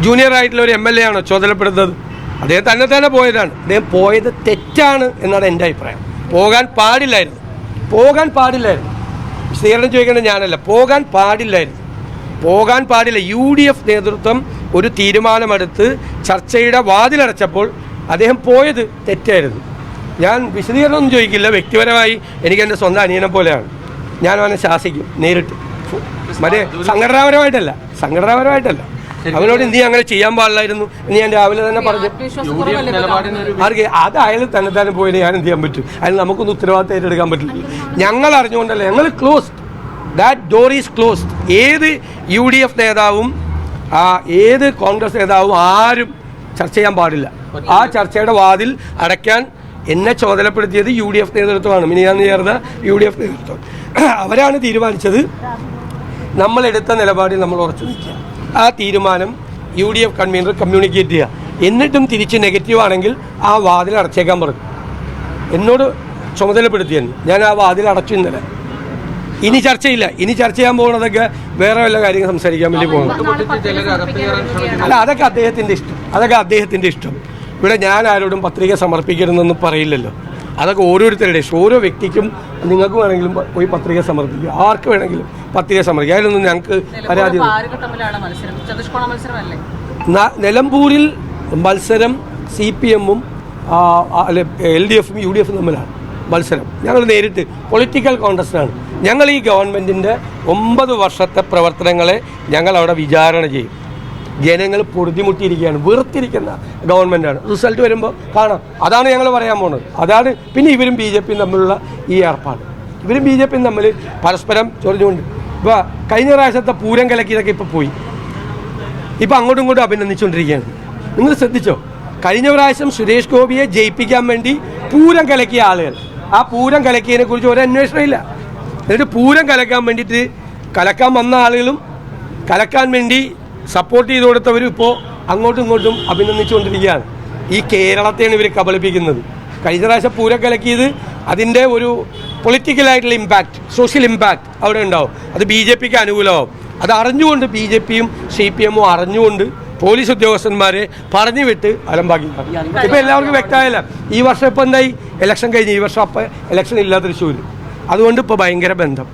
Junior ആയിട്ടുള്ള ഒരു MLA ആണോ ചുമതലപ്പെടുന്നത്? അദ്ദേഹം തന്നെ പോയതാണ്. അദ്ദേഹം പോയത് തെറ്റാണ് എന്നാണ് എൻ്റെ അഭിപ്രായം. പോകാൻ പാടില്ലായിരുന്നു. വിശദീകരണം ചോദിക്കേണ്ടത് ഞാനല്ല. പോകാൻ പാടില്ല. UDF നേതൃത്വം ഒരു തീരുമാനമെടുത്ത് ചർച്ചയുടെ വാതിലടച്ചപ്പോൾ അദ്ദേഹം പോയത് തെറ്റായിരുന്നു. ഞാൻ വിശദീകരണമൊന്നും ചോദിക്കില്ല. വ്യക്തിപരമായി എനിക്ക് എൻ്റെ സ്വന്തം അനിയനെ പോലെയാണ്. ഞാൻ അവനെ ശാസിക്കും നേരിട്ട്. മറ്റേ സംഘടനാപരമായിട്ടല്ല. അവനോട് നീ അങ്ങനെ ചെയ്യാൻ പാടില്ലായിരുന്നു എന്ന് ഞാൻ രാവിലെ തന്നെ പറഞ്ഞു. അത് അയാൾ തന്നെ പോയിട്ട് ഞാൻ എന്ത് ചെയ്യാൻ പറ്റും? അതിന് നമുക്കൊന്നും ഉത്തരവാദിത്തം ഏറ്റെടുക്കാൻ പറ്റില്ല. ഞങ്ങൾ അറിഞ്ഞുകൊണ്ടല്ല, ഞങ്ങൾ closed. That door is closed. ഏത് UDF നേതാവും ഏത് കോൺഗ്രസ് നേതാവും ആരും ചർച്ച ചെയ്യാൻ പാടില്ല. ആ ചർച്ചയുടെ വാതിൽ അടയ്ക്കാൻ എന്നെ ചുമതലപ്പെടുത്തിയത് UDF നേതൃത്വമാണ്. മിനിയാന്ന് ചേർന്ന UDF നേതൃത്വം. അവരാണ് തീരുമാനിച്ചത്. നമ്മളെടുത്ത നിലപാടിൽ നമ്മൾ ഉറച്ചു നിൽക്കുക. ആ തീരുമാനം UDF കൺവീനർ കമ്മ്യൂണിക്കേറ്റ് ചെയ്യുക. എന്നിട്ടും തിരിച്ച് നെഗറ്റീവ് ആണെങ്കിൽ ആ വാതിൽ അടച്ചേക്കാൻ പറഞ്ഞു. എന്നോട് ചുമതലപ്പെടുത്തിയെന്ന്. ഞാൻ ആ വാതിൽ അടച്ചു. ഇന്നലെ ഇനി ചർച്ചയില്ല. ഇനി ചർച്ച ചെയ്യാൻ പോകുന്നതൊക്കെ വേറെ വല്ല കാര്യങ്ങൾ സംസാരിക്കാൻ വേണ്ടി പോകുന്നു. അല്ല, അതൊക്കെ അദ്ദേഹത്തിൻ്റെ ഇഷ്ടം. ഇവിടെ ഞാൻ ആരോടും പത്രിക സമർപ്പിക്കരുതെന്നൊന്നും പറയില്ലല്ലോ. അതൊക്കെ ഓരോരുത്തരുടെ ഇഷ്ടം. ഓരോ വ്യക്തിക്കും നിങ്ങൾക്ക് വേണമെങ്കിലും പോയി പത്രിക സമർപ്പിക്കുക, ആർക്ക് വേണമെങ്കിലും പത്രിക സമർപ്പിക്കുക. അതിലൊന്നും ഞങ്ങൾക്ക് പരാതി. നിലമ്പൂരിൽ മത്സരം CPM-ഉം LDF-ഉം UDF-ഉം തമ്മിലാണ് മത്സരം. ഞങ്ങൾ നേരിട്ട് പൊളിറ്റിക്കൽ കോൺടസ്റ്റാണ്. ഞങ്ങൾ ഈ ഗവൺമെൻറ്റിൻ്റെ 9 വർഷത്തെ പ്രവർത്തനങ്ങളെ ഞങ്ങൾ അവിടെ വിചാരണ ചെയ്യും. ജനങ്ങൾ പൊറുതിമുട്ടിയിരിക്കുകയാണ്. വെറുത്തിരിക്കുന്ന ഗവൺമെൻറ്റാണ്. റിസൾട്ട് വരുമ്പോൾ കാണാം. അതാണ് ഞങ്ങൾ പറയാൻ പോകുന്നത്. അതാണ്. പിന്നെ ഇവരും BJP-യും തമ്മിലുള്ള ഈ ഏർപ്പാട്. ഇവരും BJP-യും തമ്മിൽ പരസ്പരം ചൊറിഞ്ഞുകൊണ്ട് ഇപ്പോൾ കഴിഞ്ഞ പ്രാവശ്യത്തെ പൂരം കലക്കിയതൊക്കെ ഇപ്പോൾ പോയി. ഇപ്പം അങ്ങോട്ടും ഇങ്ങോട്ടും അഭിനന്ദിച്ചുകൊണ്ടിരിക്കുകയാണ്. നിങ്ങൾ ശ്രദ്ധിച്ചോ? കഴിഞ്ഞ പ്രാവശ്യം സുരേഷ് ഗോപിയെ ജയിപ്പിക്കാൻ വേണ്ടി പൂരം കലക്കിയ ആളുകൾ, ആ പൂരം കലക്കിയതിനെ കുറിച്ച് ഒരു അന്വേഷണം ഇല്ല. എന്നിട്ട് പൂരം കലക്കാൻ വേണ്ടിയിട്ട് കലക്കാൻ വന്ന ആളുകളും കലക്കാൻ വേണ്ടി സപ്പോർട്ട് ചെയ്ത് കൊടുത്തവരും ഇപ്പോൾ അങ്ങോട്ടും ഇങ്ങോട്ടും അഭിനന്ദിച്ചുകൊണ്ടിരിക്കുകയാണ്. ഈ കേരളത്തെയാണ് ഇവർ കബളിപ്പിക്കുന്നത്. കഴിഞ്ഞ പ്രാവശ്യം പൂരം കലക്കിയത് അതിൻ്റെ ഒരു പൊളിറ്റിക്കലായിട്ടുള്ള ഇമ്പാക്റ്റ്, സോഷ്യൽ ഇമ്പാക്റ്റ് അവിടെ ഉണ്ടാവും. അത് BJP-ക്ക് അനുകൂലമാവും. അത് അറിഞ്ഞുകൊണ്ട് BJP-യും CPM-ഉം അറിഞ്ഞുകൊണ്ട് പോലീസ് ഉദ്യോഗസ്ഥന്മാരെ പറഞ്ഞു വിട്ട് അലമ്പാക്കി. ഇപ്പം എല്ലാവർക്കും വ്യക്തമായില്ല. ഈ വർഷം ഇപ്പം എന്തായി? ഇലക്ഷൻ കഴിഞ്ഞ് ഈ വർഷം അപ്പം ഇലക്ഷൻ ഇല്ല തൃശ്ശൂർ. അതുകൊണ്ട് ഇപ്പോൾ ഭയങ്കര ബന്ധം.